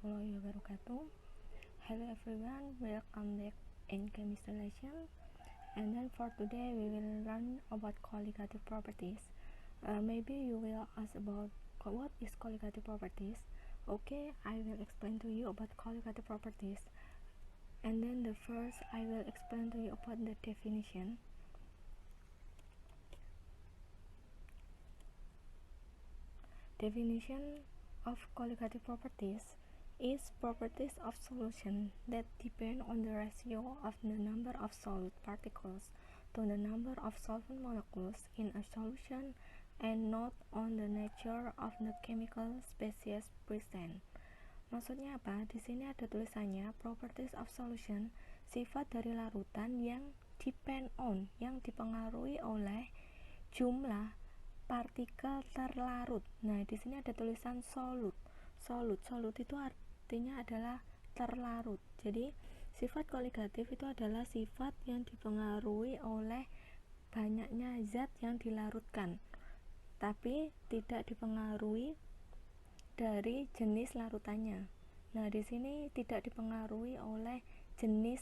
warahmatullahi wabarakatuh. Hello everyone, welcome back in chemistry lesson. And then for today we will learn about colligative properties. Maybe you will ask about what is colligative properties. Okay, I will explain to you about colligative properties. And then the first I will explain to you about the definition. Definition of colligative properties is properties of solution that depend on the ratio of the number of solute particles to the number of solvent molecules in a solution and not on the nature of the chemical species present. Maksudnya apa? Di sini ada tulisannya properties of solution, sifat dari larutan yang depend on, yang dipengaruhi oleh jumlah partikel terlarut. Nah, di sini ada tulisan solute. Solute itu artinya adalah terlarut. Jadi, sifat colligative itu adalah sifat yang dipengaruhi oleh banyaknya zat yang dilarutkan, tapi tidak dipengaruhi dari jenis larutannya. Nah, di sini tidak dipengaruhi oleh jenis,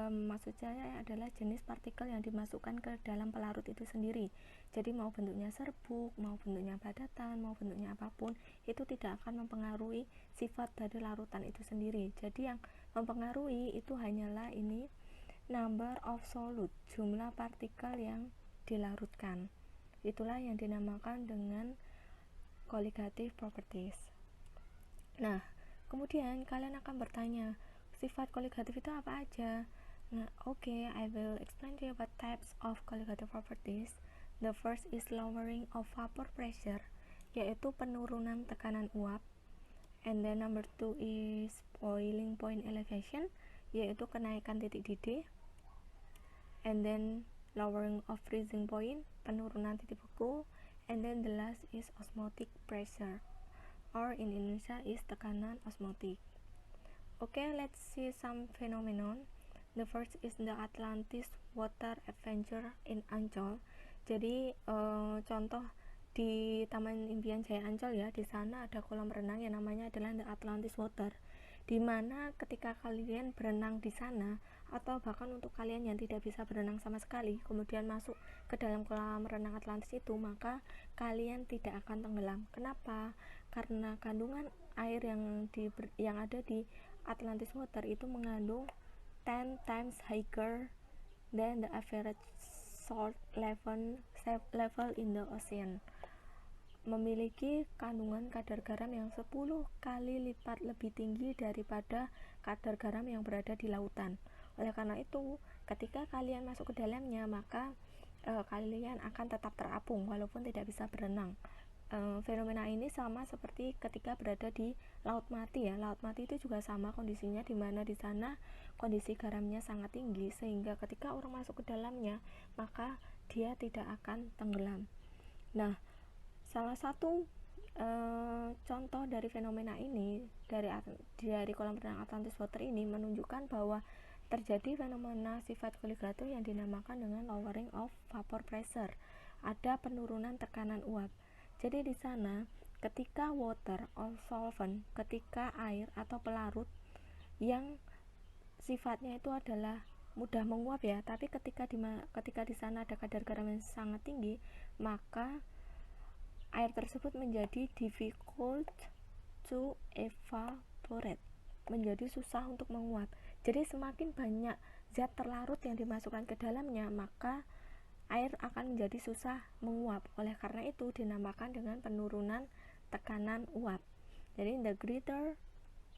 maksud saya adalah jenis partikel yang dimasukkan ke dalam pelarut itu sendiri. Jadi mau bentuknya serbuk, mau bentuknya padatan, mau bentuknya apapun, itu tidak akan mempengaruhi sifat dari larutan itu sendiri. Jadi yang mempengaruhi itu hanyalah ini number of solute, jumlah partikel yang dilarutkan. Itulah yang dinamakan dengan colligative properties. Nah, kemudian kalian akan bertanya, sifat colligative itu apa aja? Nah, okay, I will explain to you about types of colligative properties. The first is lowering of vapor pressure, yaitu penurunan tekanan uap. And then number 2 is boiling point elevation, yaitu kenaikan titik didih. And then lowering of freezing point, penurunan titik beku. And then the last is osmotic pressure, or in Indonesia is tekanan osmotik. Okay, let's see some phenomenon. The first is the Atlantis Water Adventure in Ancol. Jadi contoh di Taman Impian Jaya Ancol ya, di sana ada kolam renang yang namanya adalah the Atlantis Water, dimana ketika kalian berenang di sana, atau bahkan untuk kalian yang tidak bisa berenang sama sekali, kemudian masuk ke dalam kolam renang Atlantis itu, maka kalian tidak akan tenggelam. Kenapa? Karena kandungan air yang ada di Atlantis Water itu mengandung 10 times higher than the average salt level in the ocean, memiliki kandungan kadar garam yang 10 kali lipat lebih tinggi daripada kadar garam yang berada di lautan. Oleh karena itu, ketika kalian masuk ke dalamnya, maka kalian akan tetap terapung walaupun tidak bisa berenang. Fenomena ini sama seperti ketika berada di laut mati ya. Laut mati itu juga sama kondisinya, di mana di sana kondisi garamnya sangat tinggi sehingga ketika orang masuk ke dalamnya, maka dia tidak akan tenggelam. Nah, salah satu contoh dari fenomena ini dari kolam renang Atlantis Water ini menunjukkan bahwa terjadi fenomena sifat colligative yang dinamakan dengan lowering of vapor pressure. Ada penurunan tekanan uap. Jadi di sana ketika water or solvent, ketika air atau pelarut yang sifatnya itu adalah mudah menguap ya, tapi ketika di sana ada kadar garam yang sangat tinggi, maka air tersebut menjadi difficult to evaporate, menjadi susah untuk menguap. Jadi semakin banyak zat terlarut yang dimasukkan ke dalamnya, maka air akan menjadi susah menguap. Oleh karena itu dinamakan dengan penurunan tekanan uap. Jadi the greater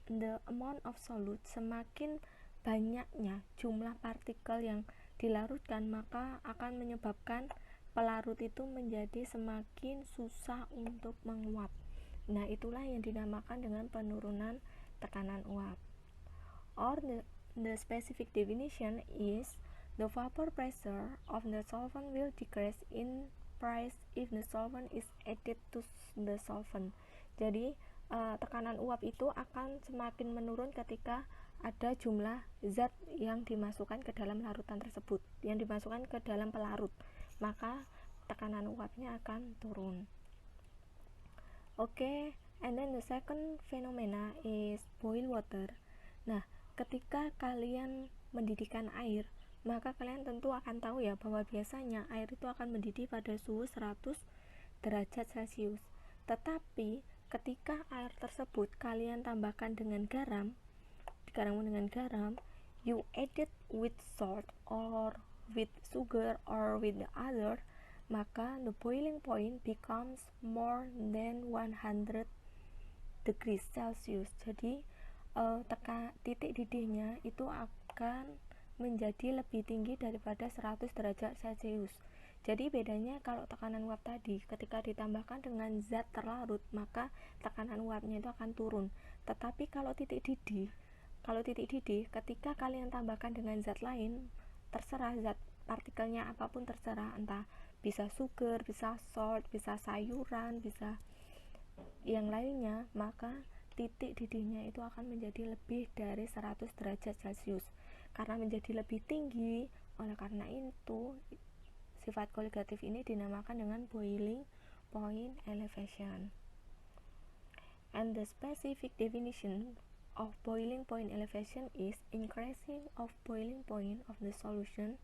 the amount of solute, semakin banyaknya jumlah partikel yang dilarutkan, maka akan menyebabkan pelarut itu menjadi semakin susah untuk menguap. Nah, itulah yang dinamakan dengan penurunan tekanan uap. Or the specific definition is the vapor pressure of the solvent will decrease in price if the solvent is added to the solvent. Jadi tekanan uap itu akan semakin menurun ketika ada jumlah zat yang dimasukkan ke dalam larutan tersebut, yang dimasukkan ke dalam pelarut, maka tekanan uapnya akan turun. Okay, And then the second phenomena is boil water. Nah, ketika kalian mendidihkan air, maka kalian tentu akan tahu ya bahwa biasanya air itu akan mendidih pada suhu 100 derajat Celcius. Tetapi ketika air tersebut kalian tambahkan dengan garam, you add it with salt or with sugar or with the other, maka the boiling point becomes more than 100 degrees Celsius. Jadi titik didihnya itu akan menjadi lebih tinggi daripada 100 derajat Celcius. Jadi bedanya kalau tekanan uap tadi ketika ditambahkan dengan zat terlarut, maka tekanan uapnya itu akan turun. Tetapi kalau titik didih ketika kalian tambahkan dengan zat lain, terserah zat partikelnya apapun, terserah, entah bisa sugar, bisa salt, bisa sayuran, bisa yang lainnya, maka titik didihnya itu akan menjadi lebih dari 100 derajat Celcius. Karena menjadi lebih tinggi, oleh karena itu sifat koligatif ini dinamakan dengan boiling point elevation. And the specific definition of boiling point elevation is increasing of boiling point of the solution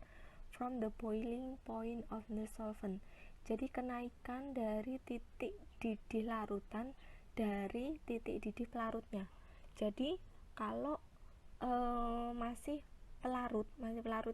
from the boiling point of the solvent. Jadi kenaikan dari titik didih larutan dari titik didih pelarutnya. Jadi kalau masih pelarut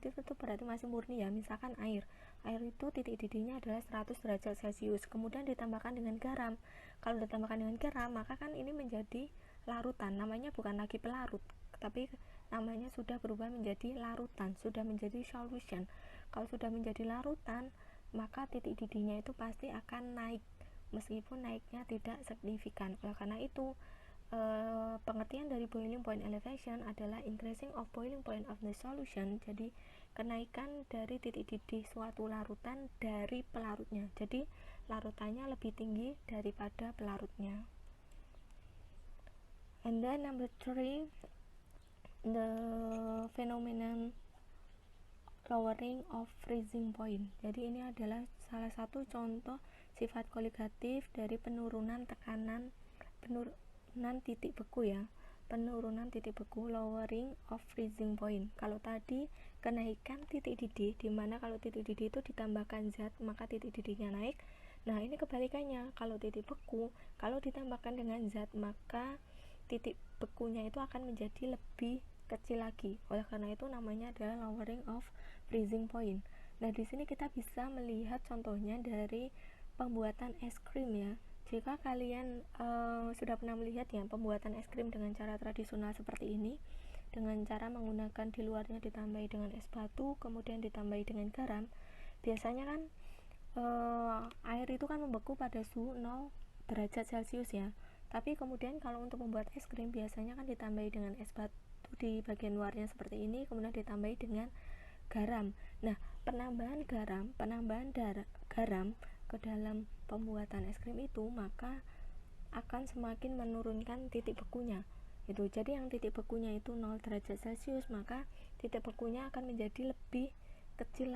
itu berarti masih murni ya, misalkan air itu titik didihnya adalah 100 derajat Celcius, kemudian ditambahkan dengan garam. Kalau ditambahkan dengan garam, maka kan ini menjadi larutan, namanya bukan lagi pelarut, tapi namanya sudah berubah menjadi larutan, sudah menjadi solution. Kalau sudah menjadi larutan, maka titik didihnya itu pasti akan naik, meskipun naiknya tidak signifikan. Oleh karena itu pengertian dari boiling point elevation adalah increasing of boiling point of the solution. Jadi kenaikan dari titik didih suatu larutan dari pelarutnya. Jadi larutannya lebih tinggi daripada pelarutnya. And then number 3, the phenomenon lowering of freezing point. Jadi ini adalah salah satu contoh sifat koligatif dari penurunan titik beku ya, penurunan titik beku, lowering of freezing point. Kalau tadi kenaikan titik didih, dimana kalau titik didih itu ditambahkan zat maka titik didihnya naik. Nah ini kebalikannya, kalau titik beku kalau ditambahkan dengan zat maka titik bekunya itu akan menjadi lebih kecil lagi. Oleh karena itu namanya adalah lowering of freezing point. Nah di sini kita bisa melihat contohnya dari pembuatan es krim ya. Jika kalian sudah pernah melihat ya pembuatan es krim dengan cara tradisional seperti ini, dengan cara menggunakan di luarnya ditambahi dengan es batu, kemudian ditambahi dengan garam, biasanya kan air itu kan membeku pada suhu 0 derajat Celcius ya. Tapi kemudian kalau untuk membuat es krim biasanya kan ditambahi dengan es batu di bagian luarnya seperti ini, kemudian ditambahi dengan garam. Nah, penambahan garam ke dalam pembuatan es krim itu maka akan semakin menurunkan titik bekunya. Jadi yang titik bekunya itu 0 derajat Celcius, maka titik bekunya akan menjadi lebih kecil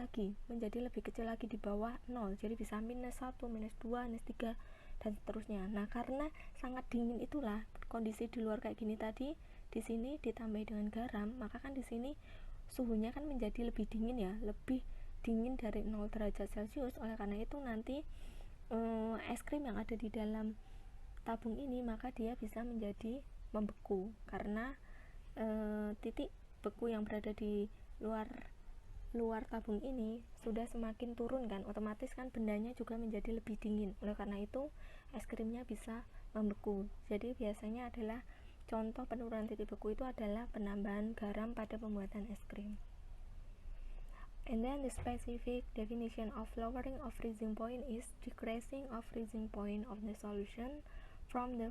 lagi di bawah 0. Jadi bisa -1, -2, -3 dan seterusnya. Nah, karena sangat dingin itulah kondisi di luar kayak gini tadi, di sini ditambah dengan garam, maka kan di sini suhunya kan menjadi lebih dingin ya, lebih dingin dari 0 derajat Celcius. Oleh karena itu nanti es krim yang ada di dalam tabung ini maka dia bisa menjadi membeku karena titik beku yang berada di luar tabung ini sudah semakin turun kan, otomatis kan bendanya juga menjadi lebih dingin. Oleh karena itu es krimnya bisa membeku. Jadi biasanya adalah contoh penurunan titik beku itu adalah penambahan garam pada pembuatan es krim. And then the specific definition of lowering of freezing point is decreasing of freezing point of the solution from the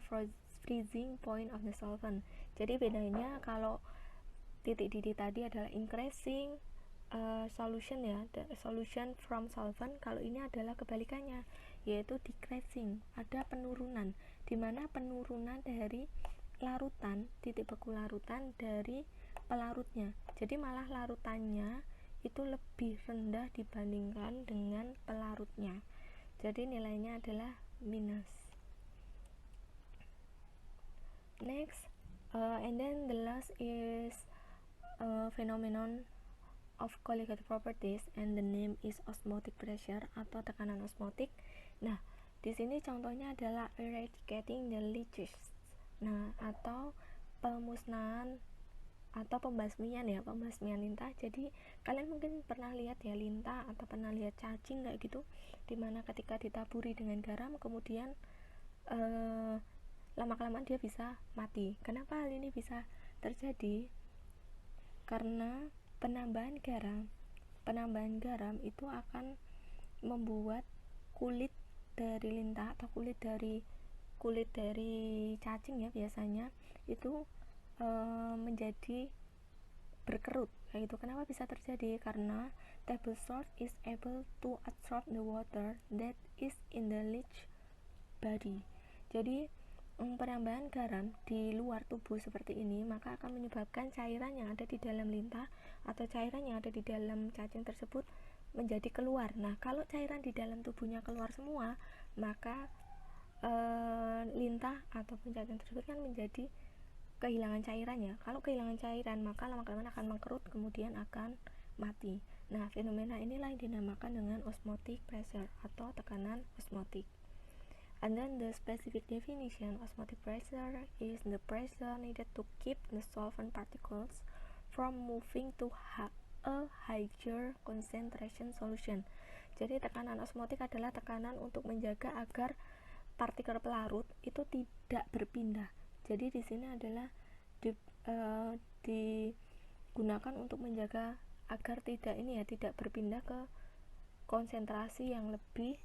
freezing point of the solvent. Jadi bedanya kalau titik didih tadi adalah increasing solution ya, the solution from solvent. Kalau ini adalah kebalikannya, yaitu decreasing, ada penurunan, dimana penurunan dari larutan, titik beku larutan dari pelarutnya. Jadi malah larutannya itu lebih rendah dibandingkan dengan pelarutnya. Jadi nilainya adalah minus. Next, and then the last is phenomenon of colligative properties, and the name is osmotic pressure atau tekanan osmotik. Nah, di sini contohnya adalah eradicating the leaches. Nah, atau pemusnahan atau pembasmian lintah. Jadi kalian mungkin pernah lihat ya lintah atau pernah lihat cacing kayak gitu, dimana ketika ditaburi dengan garam kemudian lama-kelamaan dia bisa mati. Kenapa hal ini bisa terjadi? Karena penambahan garam itu akan membuat kulit dari lintah atau kulit dari cacing ya biasanya itu menjadi berkerut kayak gitu. Kenapa bisa terjadi? Karena table salt is able to absorb the water that is in the leach body. Jadi penambahan garam di luar tubuh seperti ini maka akan menyebabkan cairan yang ada di dalam lintah atau cairan yang ada di dalam cacing tersebut menjadi keluar. Nah, kalau cairan di dalam tubuhnya keluar semua, maka lintah ataupun cacing tersebut kan menjadi kehilangan cairannya. Kalau kehilangan cairan, maka lama-kelamaan akan mengkerut, kemudian akan mati. Nah, fenomena inilah yang dinamakan dengan osmotic pressure atau tekanan osmotik. And then the specific definition, osmotic pressure is the pressure needed to keep the solvent particles from moving to a higher concentration solution. Jadi tekanan osmotik adalah tekanan untuk menjaga agar partikel pelarut itu tidak berpindah. Jadi di sini adalah digunakan untuk menjaga agar tidak berpindah ke konsentrasi yang lebih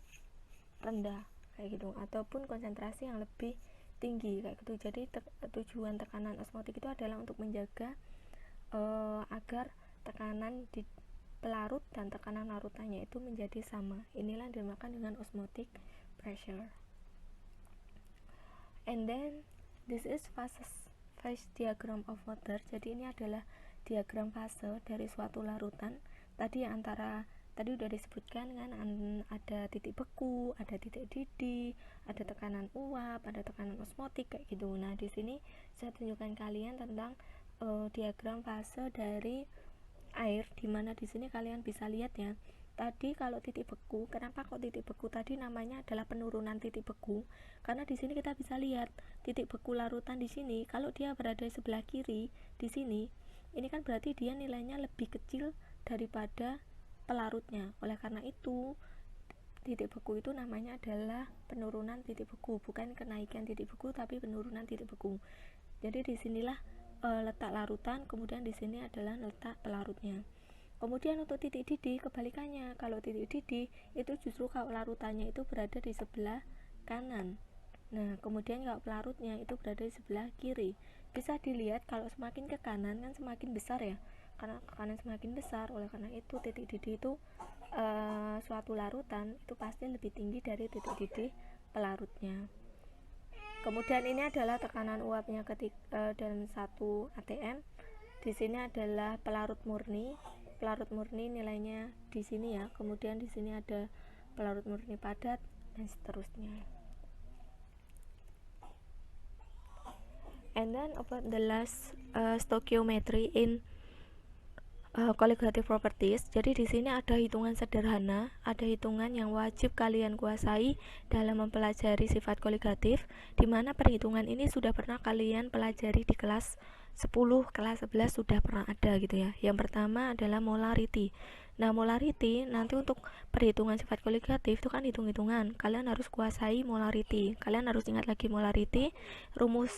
rendah kayak gitu ataupun konsentrasi yang lebih tinggi kayak gitu. Jadi tujuan tekanan osmotik itu adalah untuk menjaga agar tekanan di pelarut dan tekanan larutannya itu menjadi sama. Inilah yang dinamakan dengan osmotic pressure. And then this is phase diagram of water. Jadi ini adalah diagram fase dari suatu larutan. Tadi udah disebutkan kan, ada titik beku, ada titik didih, ada tekanan uap, ada tekanan osmotik kayak gitu. Nah, di sini saya tunjukkan kalian tentang diagram fase dari air, dimana di sini kalian bisa lihat ya. Tadi kalau titik beku, kenapa kok titik beku tadi namanya adalah penurunan titik beku? Karena di sini kita bisa lihat titik beku larutan di sini, kalau dia berada di sebelah kiri di sini, ini kan berarti dia nilainya lebih kecil daripada pelarutnya. Oleh karena itu, titik beku itu namanya adalah penurunan titik beku, bukan kenaikan titik beku tapi penurunan titik beku. Jadi disinilah letak larutan, kemudian di sini adalah letak pelarutnya. Kemudian untuk titik didih kebalikannya. Kalau titik didih itu justru kalau larutannya itu berada di sebelah kanan. Nah, kemudian kalau pelarutnya itu berada di sebelah kiri. Bisa dilihat kalau semakin ke kanan kan semakin besar ya. Karena ke kanan semakin besar, oleh karena itu titik didih itu suatu larutan itu pasti lebih tinggi dari titik didih pelarutnya. Kemudian ini adalah tekanan uapnya dalam 1 atm. Di sini adalah pelarut murni. Pelarut murni nilainya di sini ya. Kemudian di sini ada pelarut murni padat dan seterusnya. And then about the last stoichiometry in colligative properties. Jadi di sini ada hitungan sederhana, ada hitungan yang wajib kalian kuasai dalam mempelajari sifat colligative, di mana perhitungan ini sudah pernah kalian pelajari di kelas 10, kelas 11 sudah pernah ada gitu ya. Yang pertama adalah molarity. Nah, molarity nanti untuk perhitungan sifat colligative itu kan hitung-hitungan. Kalian harus kuasai molarity. Kalian harus ingat lagi molarity. Rumus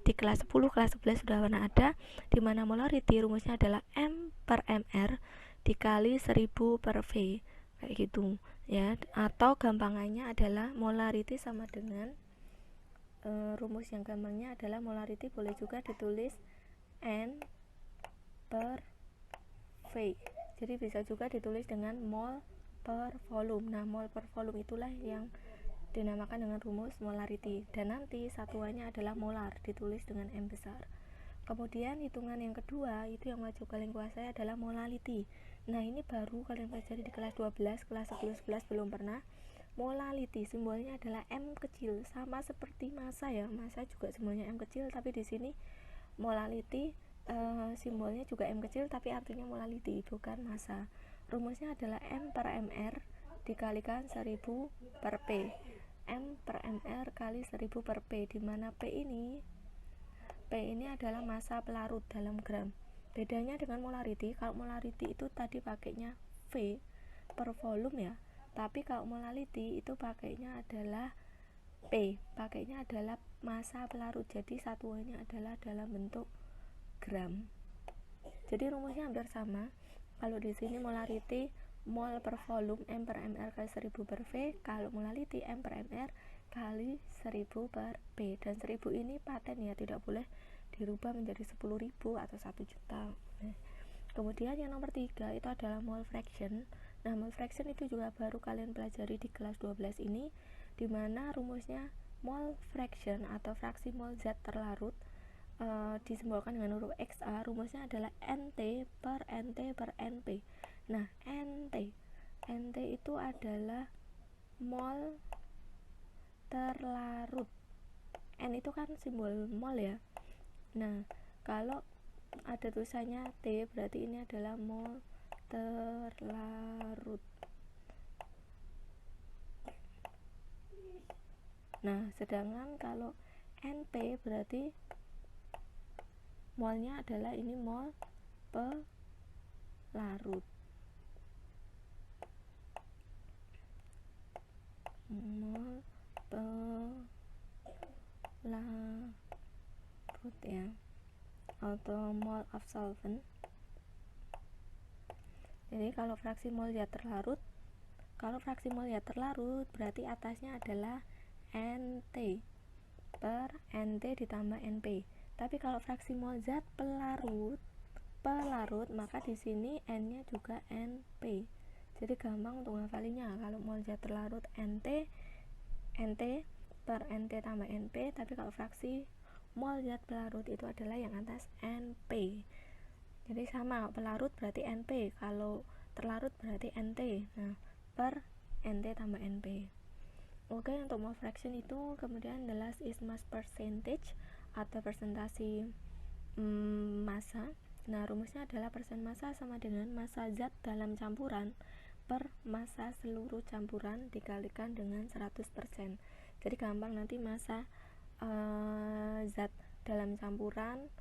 di kelas 10, kelas 11 sudah pernah ada, di mana molarity rumusnya adalah M per MR dikali 1000 per V kayak gitu ya. Atau gampangannya adalah molarity sama dengan rumus yang gampangnya adalah molarity boleh juga ditulis N per V. Jadi bisa juga ditulis dengan mol per volume. Nah, mol per volume itulah yang dinamakan dengan rumus molarity, dan nanti satuannya adalah molar ditulis dengan M besar. Kemudian hitungan yang kedua itu yang wajib kalian kuasai adalah molality. Nah, ini baru kalian pelajari di kelas 12, kelas 11 belum pernah. Molality simbolnya adalah M kecil, sama seperti massa ya. Massa juga simbolnya M kecil, tapi di sini molality simbolnya juga M kecil, tapi artinya molality, bukan massa. Rumusnya adalah M per MR dikalikan 1000 per P. M per MR kali 1000 per P, di mana P ini adalah massa pelarut dalam gram. Bedanya dengan molarity, kalau molarity itu tadi pakainya V per volume ya, tapi kalau molality itu pakainya adalah P, pakainya adalah massa pelarut, jadi satuannya adalah dalam bentuk gram. Jadi rumusnya hampir sama. Kalau di sini molarity mol per volume M per MR kali 1000 per V, kalau molality M per MR kali 1000 per P. Dan 1000 ini paten ya, tidak boleh dirubah menjadi 10.000 atau 1 juta. Kemudian yang nomor 3 itu adalah mole fraction. Nah, mole fraction itu juga baru kalian pelajari di kelas 12 ini, dimana rumusnya mole fraction atau fraksi mol zat terlarut disimbolkan dengan huruf XA. Rumusnya adalah NT per NT per NP. Nah, NT itu adalah mol terlarut. N itu kan simbol mol ya. Nah, kalau ada tulisannya T, berarti ini adalah mol terlarut. Nah, sedangkan kalau NP berarti molnya adalah ini mol pelarut. Mol pelarut ya, atau mol of solvent. Jadi kalau fraksi mol zat terlarut, berarti atasnya adalah NT per NT ditambah NP. Tapi kalau fraksi mol zat pelarut, maka di sini N-nya juga NP. Jadi gampang untuk ngafalinya. Kalau mol zat terlarut NT per NT tambah NP, tapi kalau fraksi mol zat pelarut itu adalah yang atas NP. Jadi sama, pelarut berarti NP, kalau terlarut berarti NT. Nah, per NT tambah NP. Oke, untuk mole fraction itu kemudian the last is mass percentage atau persentase massa. Nah, rumusnya adalah persen massa sama dengan massa zat dalam campuran per massa seluruh campuran dikalikan dengan 100%. Jadi gampang, nanti massa zat dalam campuran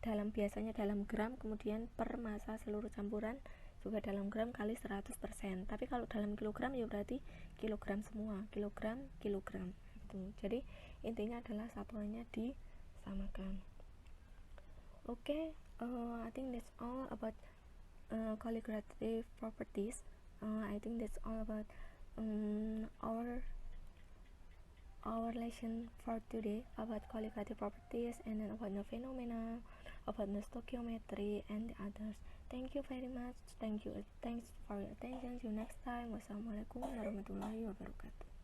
biasanya dalam gram, kemudian per massa seluruh campuran juga dalam gram kali 100%. Tapi kalau dalam kilogram ya berarti kilogram semua, kilogram gitu. Jadi intinya adalah satuannya disamakan. Oke, I think that's all about colligative properties. I think that's all about our lesson for today about colligative properties, and then about the phenomena, about the stoichiometry and the others. Thank you very much. Thanks for your attention. See you next time. Wassalamualaikum warahmatullahi wabarakatuh.